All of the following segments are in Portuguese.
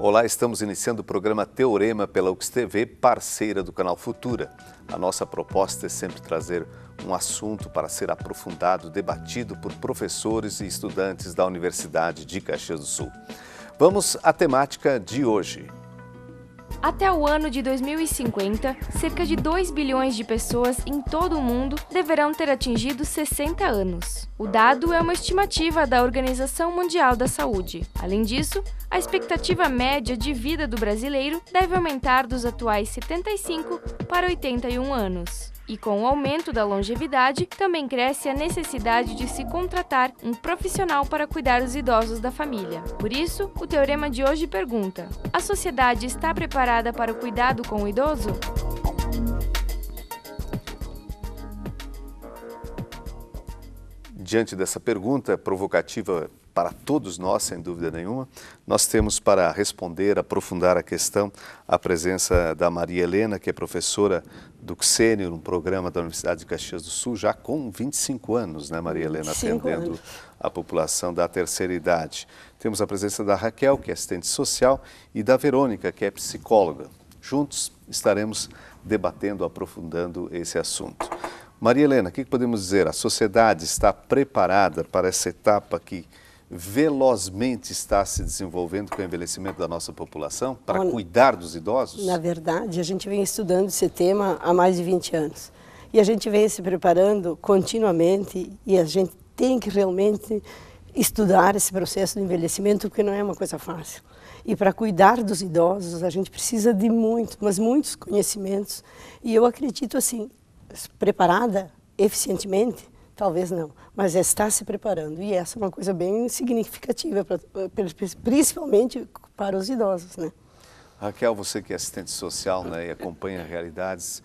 Olá, estamos iniciando o programa Teorema pela UX TV, parceira do canal Futura. A nossa proposta é sempre trazer um assunto para ser aprofundado, debatido por professores e estudantes da Universidade de Caxias do Sul. Vamos à temática de hoje. Até o ano de 2050, cerca de 2 bilhões de pessoas em todo o mundo deverão ter atingido 60 anos. O dado é uma estimativa da Organização Mundial da Saúde. Além disso, a expectativa média de vida do brasileiro deve aumentar dos atuais 75 para 81 anos. E com o aumento da longevidade, também cresce a necessidade de se contratar um profissional para cuidar dos idosos da família. Por isso, o teorema de hoje pergunta: a sociedade está preparada para o cuidado com o idoso? Diante dessa pergunta provocativa para todos nós, sem dúvida nenhuma, nós temos para responder, aprofundar a questão, a presença da Maria Helena, que é professora do Xênio, um programa da Universidade de Caxias do Sul, já com 25 anos, né, Maria Helena, atendendo a população da terceira idade. Temos a presença da Raquel, que é assistente social, e da Verônica, que é psicóloga. Juntos estaremos debatendo, aprofundando esse assunto. Maria Helena, o que podemos dizer? A sociedade está preparada para essa etapa que velozmente está se desenvolvendo com o envelhecimento da nossa população, para cuidar dos idosos? Na verdade, a gente vem estudando esse tema há mais de 20 anos. E a gente vem se preparando continuamente e a gente tem que realmente estudar esse processo de envelhecimento, porque não é uma coisa fácil. E para cuidar dos idosos, a gente precisa de muitos conhecimentos. E eu acredito assim, preparada eficientemente, talvez não, mas está se preparando. E essa é uma coisa bem significativa, principalmente para os idosos, né? Raquel, você que é assistente social, né, e acompanha realidades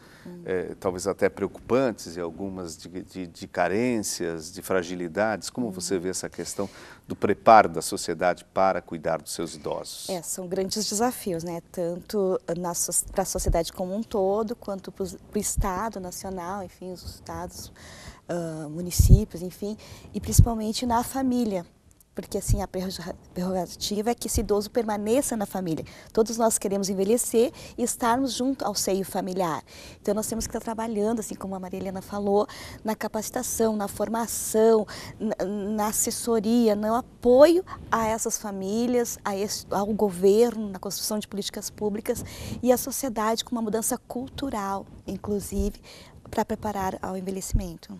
talvez até preocupantes e algumas de carências, de fragilidades, como você vê essa questão do preparo da sociedade para cuidar dos seus idosos? São grandes desafios, né? Tanto para a sociedade como um todo, quanto para o Estado nacional, enfim, os estados, municípios, enfim, e principalmente na família. Porque assim, a prerrogativa é que esse idoso permaneça na família. Todos nós queremos envelhecer e estarmos junto ao seio familiar. Então nós temos que estar trabalhando, assim como a Maria Helena falou, na capacitação, na formação, na assessoria, no apoio a essas famílias, ao governo, na construção de políticas públicas e à sociedade com uma mudança cultural, inclusive, para preparar ao envelhecimento.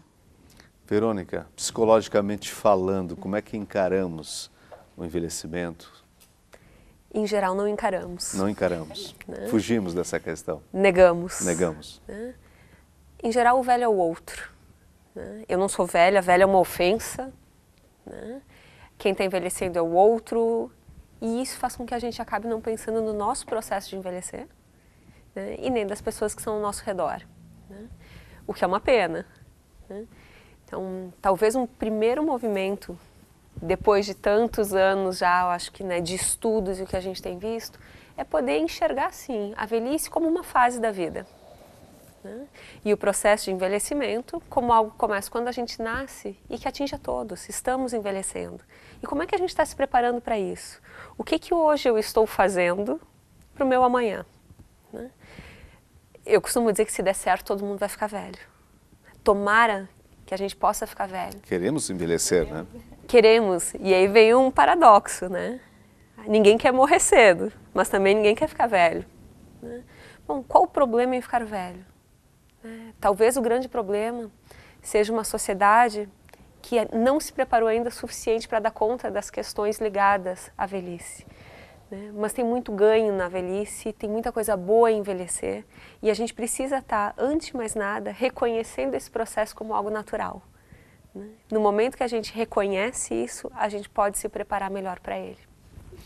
Verônica, psicologicamente falando, como é que encaramos o envelhecimento? Em geral, não encaramos. Não encaramos. Né? Fugimos dessa questão. Negamos. Negamos. Né? Em geral, o velho é o outro. Né? Eu não sou velha, velha é uma ofensa. Né? Quem está envelhecendo é o outro. E isso faz com que a gente acabe não pensando no nosso processo de envelhecer, né? E nem das pessoas que são ao nosso redor. Né? O que é uma pena. Né? Então, talvez um primeiro movimento, depois de tantos anos já, eu acho que, né, de estudos e o que a gente tem visto, é poder enxergar, sim, a velhice como uma fase da vida. Né? E o processo de envelhecimento como algo que começa quando a gente nasce e que atinge a todos, estamos envelhecendo. E como é que a gente está se preparando para isso? O que hoje eu estou fazendo para o meu amanhã? Né? Eu costumo dizer que se der certo, todo mundo vai ficar velho. Tomara que a gente possa ficar velho. Queremos envelhecer, né? Queremos. E aí vem um paradoxo, né? Ninguém quer morrer cedo, mas também ninguém quer ficar velho. Né? Bom, qual o problema em ficar velho? Talvez o grande problema seja uma sociedade que não se preparou ainda o suficiente para dar conta das questões ligadas à velhice. Mas tem muito ganho na velhice, tem muita coisa boa em envelhecer e a gente precisa estar, antes de mais nada, reconhecendo esse processo como algo natural. No momento que a gente reconhece isso, a gente pode se preparar melhor para ele.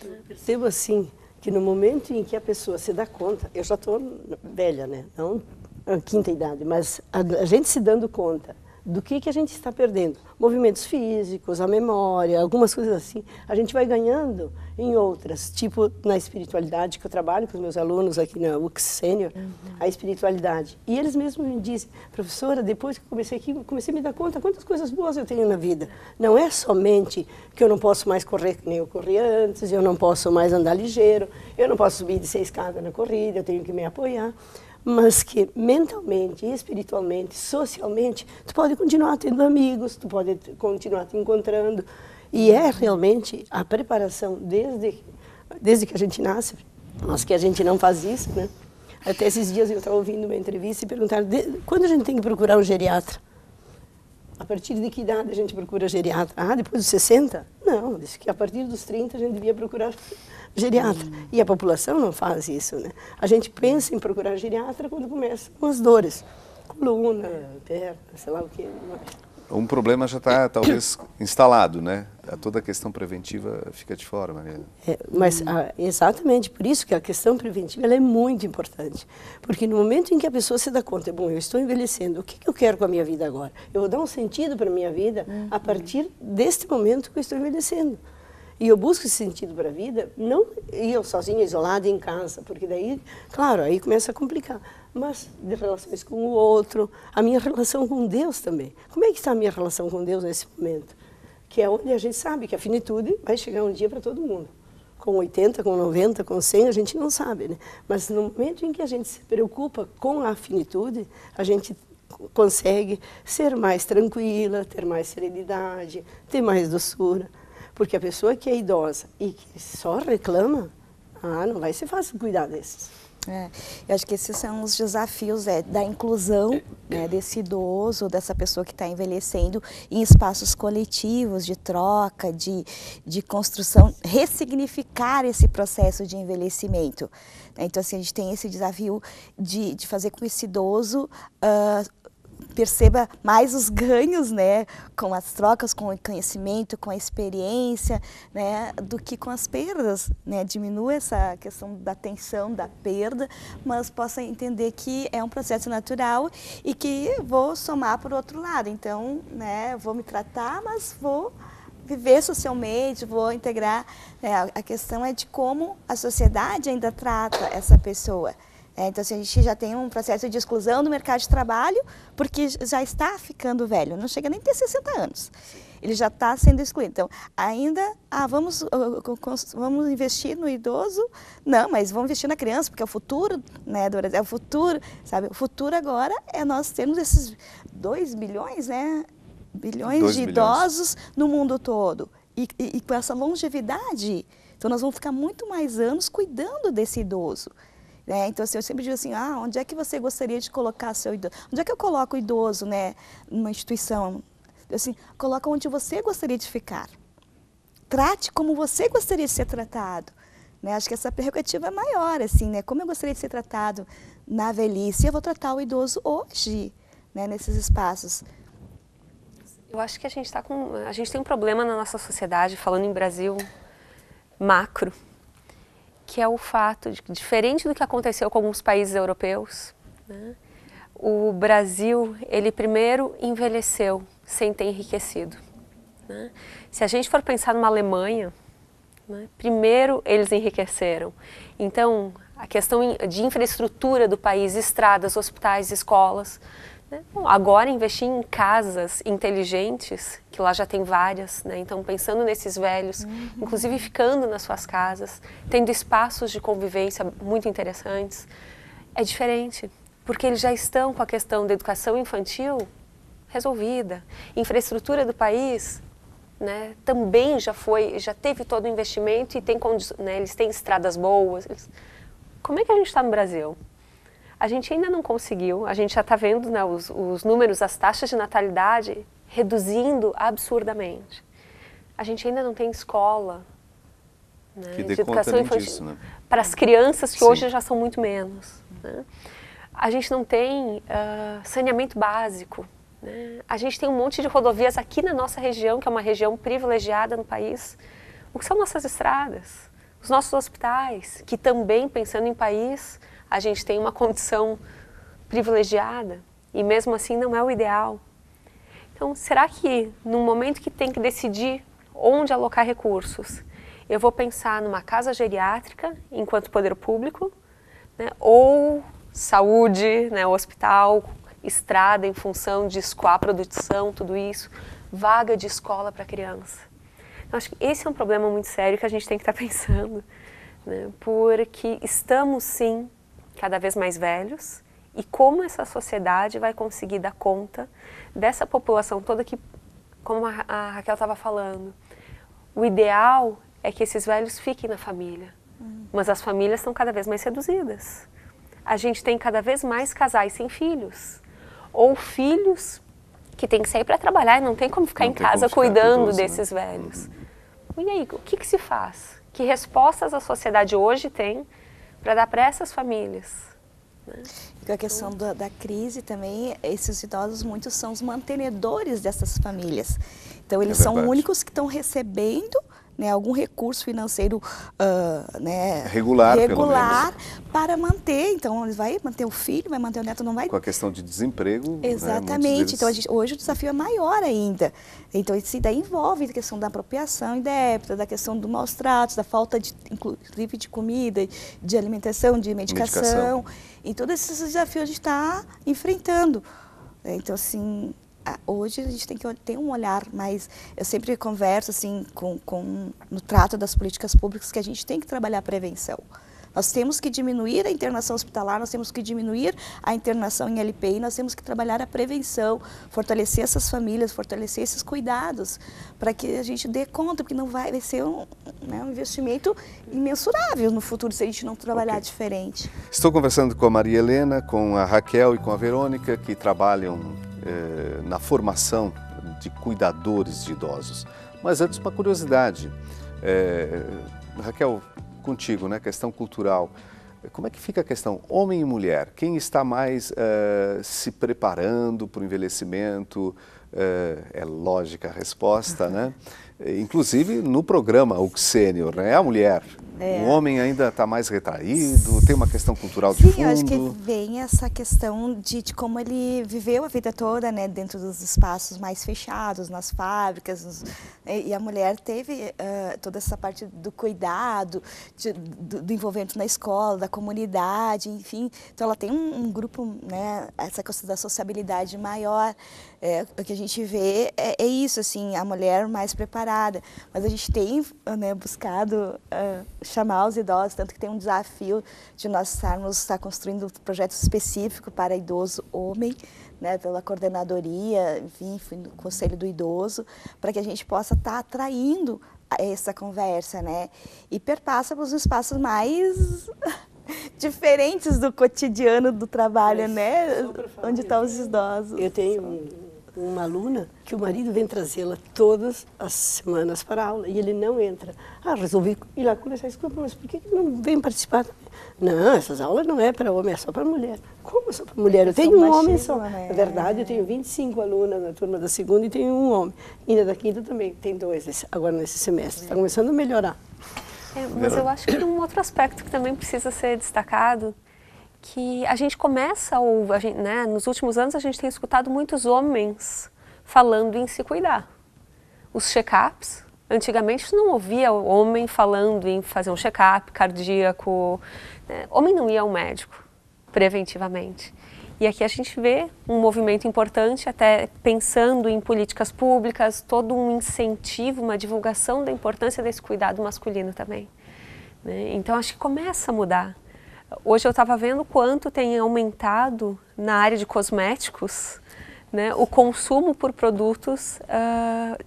Eu percebo assim, que no momento em que a pessoa se dá conta, eu já estou velha, né? Não a quinta idade, mas a gente se dando conta do que a gente está perdendo. Movimentos físicos, a memória, algumas coisas assim. A gente vai ganhando em outras, tipo na espiritualidade, que eu trabalho com os meus alunos aqui na UX Sênior, a espiritualidade. E eles mesmos me dizem, professora, depois que eu comecei aqui, comecei a me dar conta quantas coisas boas eu tenho na vida. Não é somente que eu não posso mais correr que nem eu corria antes, eu não posso mais andar ligeiro, eu não posso subir de 6 escadas na corrida, eu tenho que me apoiar, mas que mentalmente, espiritualmente, socialmente, tu pode continuar tendo amigos, tu pode continuar te encontrando. E é realmente a preparação desde que a gente nasce, mas que a gente não faz isso, né? Até esses dias eu estava ouvindo uma entrevista e perguntaram quando a gente tem que procurar um geriatra? A partir de que idade a gente procura geriatra? Ah, depois dos 60? Não, disse que a partir dos 30 a gente devia procurar geriatra. E a população não faz isso, né? A gente pensa em procurar geriatra quando começam as dores. Coluna, perna, sei lá o que. Um problema já está, talvez, instalado, né? Toda a questão preventiva fica de fora, Mariana. Exatamente, por isso que a questão preventiva ela é muito importante. Porque no momento em que a pessoa se dá conta, bom, eu estou envelhecendo, o que eu quero com a minha vida agora? Eu vou dar um sentido para a minha vida a partir deste momento que eu estou envelhecendo. E eu busco esse sentido para a vida, não eu sozinha, isolada em casa, porque daí, claro, aí começa a complicar. Mas de relações com o outro, a minha relação com Deus também. Como é que está a minha relação com Deus nesse momento? Que é onde a gente sabe que a finitude vai chegar um dia para todo mundo. Com 80, com 90, com 100, a gente não sabe, né? Mas no momento em que a gente se preocupa com a finitude, a gente consegue ser mais tranquila, ter mais serenidade, ter mais doçura. Porque a pessoa que é idosa e que só reclama, não vai ser fácil cuidar desses. Eu acho que esses são os desafios da inclusão, né, desse idoso, dessa pessoa que está envelhecendo em espaços coletivos de troca, de construção, ressignificar esse processo de envelhecimento. Então, assim, a gente tem esse desafio de fazer com que esse idoso perceba mais os ganhos, né, com as trocas, com o conhecimento, com a experiência, né, do que com as perdas, né, diminua essa questão da tensão, da perda, mas possa entender que é um processo natural e que vou somar por outro lado. Então, né, vou me tratar, mas vou viver socialmente, vou integrar. A questão é de como a sociedade ainda trata essa pessoa. Então, assim, a gente já tem um processo de exclusão do mercado de trabalho, porque já está ficando velho, não chega nem a ter 60 anos. Ele já está sendo excluído. Então, ainda, vamos investir no idoso? Não, mas vamos investir na criança, porque é o futuro, né, do Brasil, é o futuro, sabe? O futuro agora é nós termos esses 2 bilhões, né, bilhões de idosos no mundo todo. E com essa longevidade, então nós vamos ficar muito mais anos cuidando desse idoso. Então, assim, eu sempre digo assim, onde é que você gostaria de colocar seu idoso? Onde é que eu coloco o idoso, né, numa instituição? Assim, coloca onde você gostaria de ficar. Trate como você gostaria de ser tratado. Né? Acho que essa prerrogativa é maior, assim, né? Como eu gostaria de ser tratado na velhice, eu vou tratar o idoso hoje, né, nesses espaços. Eu acho que a gente tem um problema na nossa sociedade, falando em Brasil macro, que é o fato de que, diferente do que aconteceu com alguns países europeus, né, o Brasil, ele primeiro envelheceu sem ter enriquecido. Né? Se a gente for pensar numa Alemanha, né, primeiro eles enriqueceram. Então, a questão de infraestrutura do país, estradas, hospitais, escolas. Né? Bom, agora investir em casas inteligentes, que lá já tem várias, né? Então pensando nesses velhos, inclusive ficando nas suas casas, tendo espaços de convivência muito interessantes, é diferente, porque eles já estão com a questão da educação infantil resolvida. Infraestrutura do país, né, também já teve todo o investimento e tem, né, eles têm estradas boas. Como é que a gente está no Brasil? A gente ainda não conseguiu, a gente já está vendo, né, os números, as taxas de natalidade reduzindo absurdamente. A gente ainda não tem escola, né, que de educação infantil disso, né? para as crianças que Sim. hoje já são muito menos. Né? A gente não tem saneamento básico. Né? A gente tem um monte de rodovias aqui na nossa região, que é uma região privilegiada no país. O que são nossas estradas? Os nossos hospitais, que também, pensando em país, a gente tem uma condição privilegiada e mesmo assim não é o ideal. Então, será que no momento que tem que decidir onde alocar recursos, eu vou pensar numa casa geriátrica enquanto poder público, né, ou saúde, né, hospital, estrada em função de escoar produção, tudo isso, vaga de escola para criança? Então, acho que esse é um problema muito sério que a gente tem que estar pensando, né, porque estamos, sim, cada vez mais velhos, e como essa sociedade vai conseguir dar conta dessa população toda que, como a Raquel estava falando, o ideal é que esses velhos fiquem na família, mas as famílias estão cada vez mais reduzidas. A gente tem cada vez mais casais sem filhos, ou filhos que têm que sair para trabalhar e não tem como ficar em casa cuidando desses velhos. E aí, o que se faz? Que respostas a sociedade hoje tem para dar para essas famílias? E com a questão da crise também, esses idosos, muitos são os mantenedores dessas famílias. Então, eles são os únicos que estão recebendo, né, algum recurso financeiro regular para manter. Então, ele vai manter o filho, vai manter o neto, não vai... Com a questão de desemprego... Exatamente. Né, então, hoje o desafio é maior ainda. Então, isso daí envolve a questão da apropriação indébita, da questão do maus tratos, da falta, inclusive, de comida, de alimentação, de medicação. E todos esses desafios a gente está enfrentando. Então, assim... Hoje a gente tem que ter um olhar mais... Eu sempre converso assim, no trato das políticas públicas que a gente tem que trabalhar a prevenção. Nós temos que diminuir a internação hospitalar, nós temos que diminuir a internação em LPI, nós temos que trabalhar a prevenção, fortalecer essas famílias, fortalecer esses cuidados, para que a gente dê conta, porque não vai ser um investimento imensurável no futuro se a gente não trabalhar diferente. Estou conversando com a Maria Helena, com a Raquel e com a Verônica, que trabalham na formação de cuidadores de idosos. Mas antes, uma curiosidade. Raquel, contigo, né? Questão cultural. Como é que fica a questão homem e mulher? Quem está mais se preparando para o envelhecimento? É lógica a resposta, né? Inclusive no programa UC Sênior, né? É a mulher. O homem ainda está mais retraído, tem uma questão cultural de fundo. Sim, eu acho que vem essa questão de como ele viveu a vida toda, né, dentro dos espaços mais fechados, nas fábricas, e a mulher teve toda essa parte do cuidado, do envolvimento na escola, da comunidade, enfim. Então ela tem um grupo, né, essa questão da sociabilidade maior. O que a gente vê é isso, assim, a mulher mais preparada. Mas a gente tem, né, buscado chamar os idosos, tanto que tem um desafio de nós estar construindo um projeto específico para idoso homem, né, pela coordenadoria, enfim, no Conselho do Idoso, para que a gente possa estar atraindo essa conversa, né, e perpassa para os espaços mais diferentes do cotidiano do trabalho, né, onde estão os idosos. Eu tenho uma aluna que o marido vem trazê-la todas as semanas para a aula e ele não entra. Resolvi ir lá conversar isso com ele, mas por que não vem participar? Não, essas aulas não é para homem, é só para mulher. Como só para mulher? Eu tenho um homem só. Né? Na verdade, eu tenho 25 alunas na turma da segunda e tenho um homem. E na da quinta também, tem 2 agora nesse semestre. Está começando a melhorar. Mas eu acho que tem um outro aspecto que também precisa ser destacado, que a gente começa, né, nos últimos anos a gente tem escutado muitos homens falando em se cuidar. Os check-ups, antigamente não ouvia o homem falando em fazer um check-up cardíaco, né? Homem não ia ao médico preventivamente. E aqui a gente vê um movimento importante, até pensando em políticas públicas, todo um incentivo, uma divulgação da importância desse cuidado masculino também, né? Então acho que começa a mudar. Hoje eu estava vendo quanto tem aumentado na área de cosméticos, né, o consumo por produtos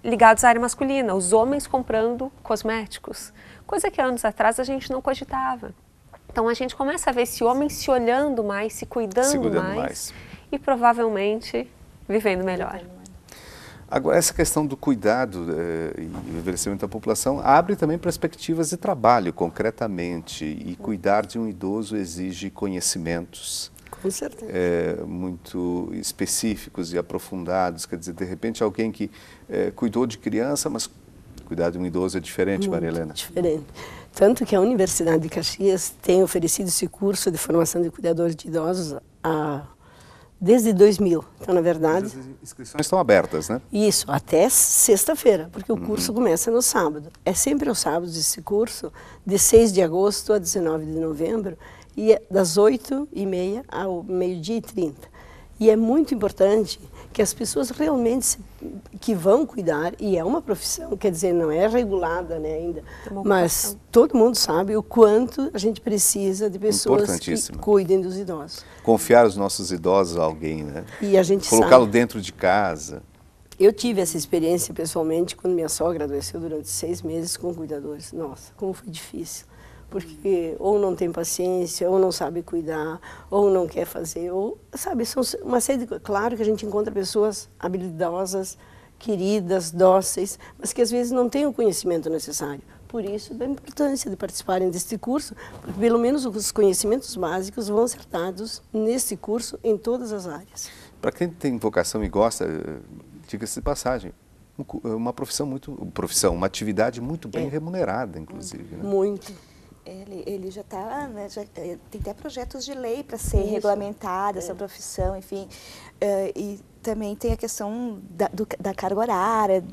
ligados à área masculina, os homens comprando cosméticos, coisa que anos atrás a gente não cogitava. Então a gente começa a ver esse homem se olhando mais, se cuidando mais e provavelmente vivendo melhor. Agora, essa questão do cuidado e envelhecimento da população abre também perspectivas de trabalho, concretamente. E cuidar de um idoso exige conhecimentos Com certeza. Muito específicos e aprofundados. Quer dizer, de repente, alguém que cuidou de criança, mas cuidar de um idoso é diferente, Maria Helena? Diferente. Tanto que a Universidade de Caxias tem oferecido esse curso de formação de cuidadores de idosos há Desde 2000, então na verdade... As inscrições estão abertas, né? Isso, até sexta-feira, porque o curso começa no sábado. É sempre aos sábados esse curso, de 6 de agosto a 19 de novembro, e é das 8h30 ao meio-dia e 30. E é muito importante que as pessoas realmente que vão cuidar, e é uma profissão, quer dizer, não é regulada, né, ainda, mas todo mundo sabe o quanto a gente precisa de pessoas que cuidem dos idosos. Confiar os nossos idosos a alguém, né? E a gente colocá-lo dentro de casa. Eu tive essa experiência pessoalmente quando minha sogra adoeceu durante 6 meses com cuidadores. Nossa, como foi difícil. Porque ou não tem paciência, ou não sabe cuidar, ou não quer fazer, ou, sabe, são uma série de... Claro que a gente encontra pessoas habilidosas, queridas, dóceis, mas que às vezes não têm o conhecimento necessário. Por isso, da importância de participarem deste curso, porque pelo menos os conhecimentos básicos vão ser dados nesse curso em todas as áreas. Para quem tem vocação e gosta, diga-se de passagem, uma uma atividade muito bem remunerada, inclusive. Né? Muito. Ele já está, né, tem até projetos de lei para ser regulamentada essa profissão, enfim. E também tem a questão da carga horária,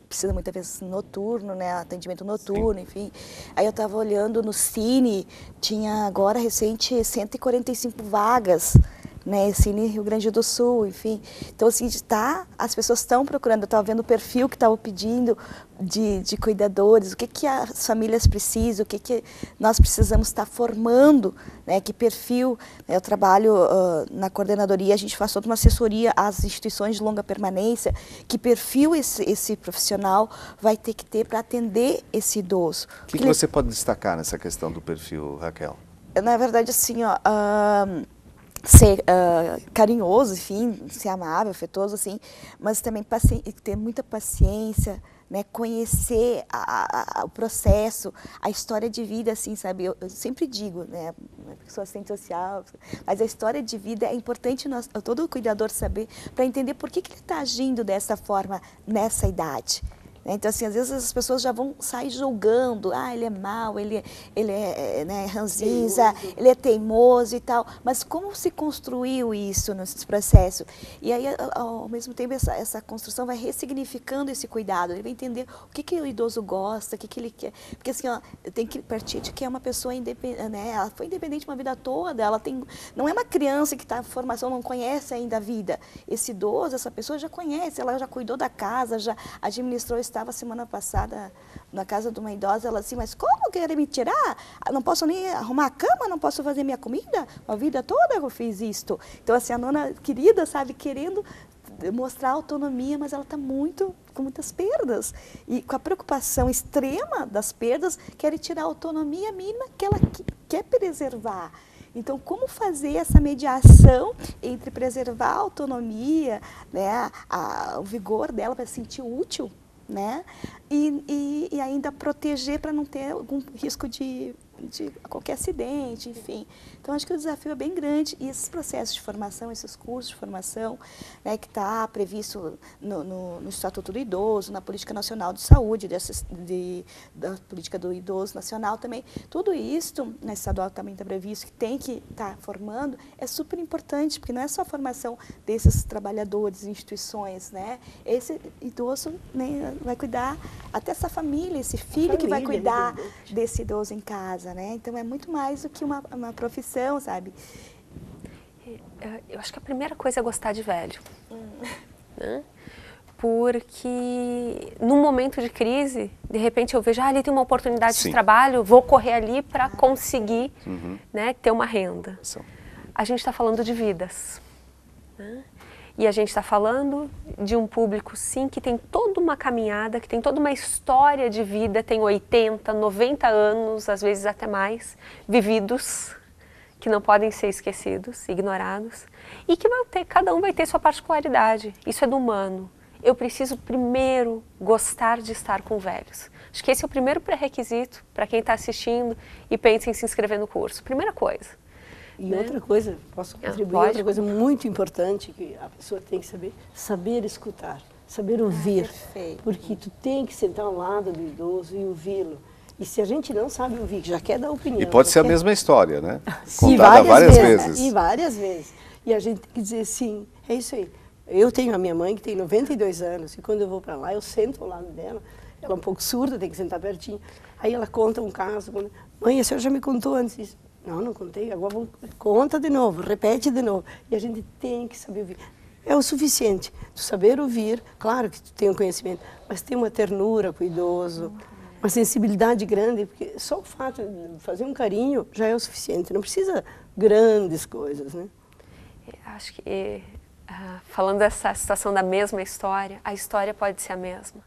precisa muitas vezes noturno, né, atendimento noturno, enfim. Aí eu estava olhando no Cine, tinha agora recente 145 vagas, né, Cine Rio Grande do Sul, enfim. Então, assim, as pessoas estão procurando, eu estava vendo o perfil que estavam pedindo de cuidadores, o que as famílias precisam, o que nós precisamos estar formando, né, que perfil. Eu trabalho na coordenadoria, a gente faz toda uma assessoria às instituições de longa permanência, que perfil esse profissional vai ter que ter para atender esse idoso. O que você pode destacar nessa questão do perfil, Raquel? Na verdade, assim, ó... ser carinhoso, enfim, ser amável, afetuoso, assim, mas também ter muita paciência, né, conhecer o processo, a história de vida, assim, sabe? Eu sempre digo, né, sou assistente social, mas a história de vida é importante todo cuidador saber para entender por que ele está agindo dessa forma nessa idade. Então, assim, às vezes as pessoas já vão sair julgando, ele é mau, ele é né, ranzinza, ele é teimoso e tal, mas como se construiu isso nesse processo? E aí, ao mesmo tempo, essa construção vai ressignificando esse cuidado, ele vai entender o que o idoso gosta, o que ele quer, porque assim, ó, tem que partir de que é uma pessoa independente, né, ela foi independente uma vida toda, não é uma criança que está em formação, não conhece ainda a vida, esse idoso, essa pessoa já conhece, ela já cuidou da casa, já administrou, estava semana passada na casa de uma idosa, ela assim, mas como querem me tirar? Não posso nem arrumar a cama, não posso fazer minha comida? A vida toda eu fiz isto. Então, assim, a nona querida, sabe, querendo mostrar autonomia, mas ela está com muitas perdas. E com a preocupação extrema das perdas, quer tirar a autonomia mínima que ela quer preservar. Então, como fazer essa mediação entre preservar a autonomia, né, o vigor dela para se sentir útil, né? E ainda proteger para não ter algum risco de qualquer acidente, enfim. Então, acho que o desafio é bem grande e esses processos de formação, esses cursos de formação, né, que está previsto no Estatuto do Idoso, na Política Nacional de Saúde, da Política do Idoso Nacional também, tudo isso, na estadual também está previsto, que tem que estar formando, é super importante, porque não é só a formação desses trabalhadores, instituições, né? Esse idoso, né, vai cuidar, até essa família, esse filho que vai cuidar desse idoso em casa. Né? Então, é muito mais do que uma profissão, sabe? Eu acho que a primeira coisa é gostar de velho. Né? Porque num momento de crise, de repente eu vejo, ali tem uma oportunidade de trabalho, vou correr ali para conseguir né, ter uma renda. A gente está falando de vidas. Né? E a gente está falando de um público, sim, que tem toda uma caminhada, que tem toda uma história de vida, tem 80, 90 anos, às vezes até mais, vividos, que não podem ser esquecidos, ignorados, e que cada um vai ter sua particularidade. Isso é do humano. Eu preciso primeiro gostar de estar com velhos. Acho que esse é o primeiro pré-requisito para quem está assistindo e pensa em se inscrever no curso. Primeira coisa. E outra coisa, posso contribuir, outra coisa muito importante que a pessoa tem que saber escutar, saber ouvir. Porque tu tem que sentar ao lado do idoso e ouvi-lo. E se a gente não sabe ouvir, já quer dar opinião. E pode ser a mesma história, né? Contada várias vezes. E várias vezes. E a gente tem que dizer, sim, é isso aí. Eu tenho a minha mãe que tem 92 anos e quando eu vou para lá, eu sento ao lado dela, ela é um pouco surda, tem que sentar pertinho. Aí ela conta um caso, mãe, a senhora já me contou antes isso. Não, não contei, agora conta de novo, repete de novo. E a gente tem que saber ouvir. É o suficiente, tu saber ouvir, claro que tu tem um conhecimento, mas tem uma ternura com o idoso, uma sensibilidade grande, porque só o fato de fazer um carinho já é o suficiente, não precisa grandes coisas, né? Acho que, falando dessa situação da mesma história, a história pode ser a mesma.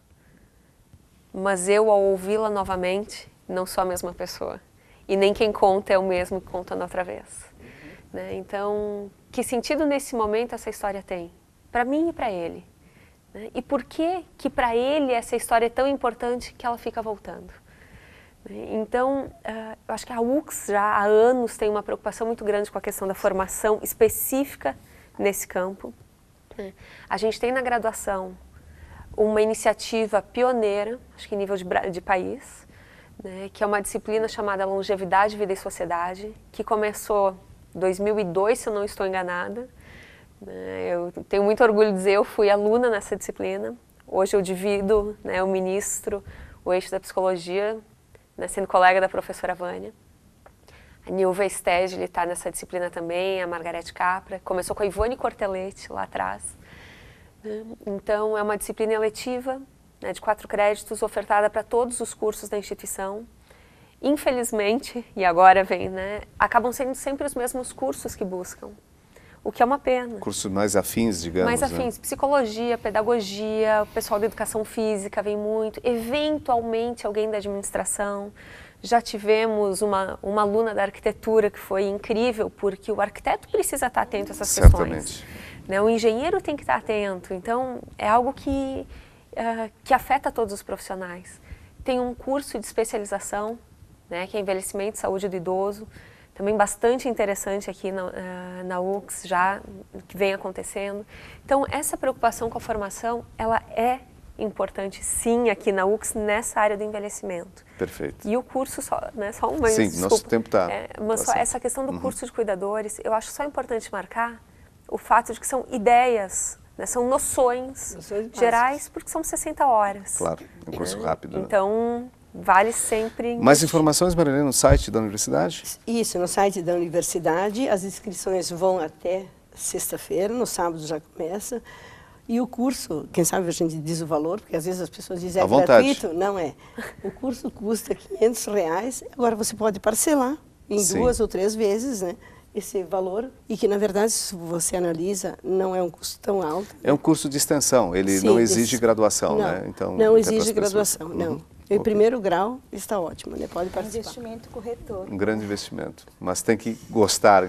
Mas eu, ao ouvi-la novamente, não sou a mesma pessoa. E nem quem conta é o mesmo que conta na outra vez. Né? Então, que sentido nesse momento essa história tem? Para mim e para ele. Né? E por que para ele essa história é tão importante que ela fica voltando? Então, eu acho que a UCS já há anos tem uma preocupação muito grande com a questão da formação específica nesse campo. A gente tem na graduação uma iniciativa pioneira, acho que em nível de país, né, que é uma disciplina chamada Longevidade, Vida e Sociedade, que começou em 2002, se eu não estou enganada. Eu tenho muito orgulho de dizer, eu fui aluna nessa disciplina. Hoje eu divido, né, o ministro, o eixo da psicologia, né, sendo colega da professora Vânia. A Nilva Stedley está nessa disciplina também, a Margarete Capra. Começou com a Ivone Cortelete lá atrás. Então, é uma disciplina eletiva, né, de 4 créditos, ofertada para todos os cursos da instituição. Infelizmente, e agora vem, né, acabam sendo sempre os mesmos cursos que buscam, o que é uma pena. Cursos mais afins, digamos. Mais afins, né? Psicologia, pedagogia, o pessoal da educação física vem muito, eventualmente alguém da administração. Já tivemos uma aluna da arquitetura que foi incrível, porque o arquiteto precisa estar atento a essas questões. Né? O engenheiro tem que estar atento, então é algo que afeta todos os profissionais. Tem um curso de especialização, né, que é envelhecimento e saúde do idoso, também bastante interessante aqui na UCS já, que vem acontecendo. Então, essa preocupação com a formação, ela é importante sim aqui na UCS, nessa área do envelhecimento. Perfeito. E o curso, só uma... Sim, desculpa, nosso tempo está... mas só essa questão do curso de cuidadores, eu acho só importante marcar o fato de que são ideias, né, são noções gerais, porque são 60 horas. Claro, é um curso rápido. Então, vale sempre... Mais informações, Marilene, no site da universidade? Isso, no site da universidade. As inscrições vão até sexta-feira, no sábado já começa. E o curso, quem sabe a gente diz o valor, porque às vezes as pessoas dizem, é gratuito. Não é. O curso custa R$500, agora você pode parcelar em 2 ou 3 vezes, né, esse valor, e que, na verdade, se você analisa, não é um custo tão alto. É um curso de extensão, ele não exige graduação, não, né? Então, não exige graduação, não. Em primeiro grau está ótimo, né? Pode participar. Um investimento com retorno. Um grande investimento, mas tem que gostar,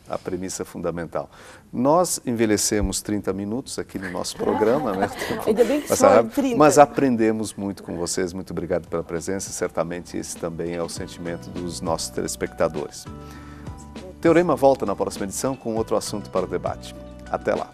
a premissa fundamental. Nós envelhecemos 30 minutos aqui no nosso programa, né? Ainda bem que só 30. Mas aprendemos muito com vocês, muito obrigado pela presença, certamente esse também é o sentimento dos nossos telespectadores. Teorema volta na próxima edição com outro assunto para o debate. Até lá.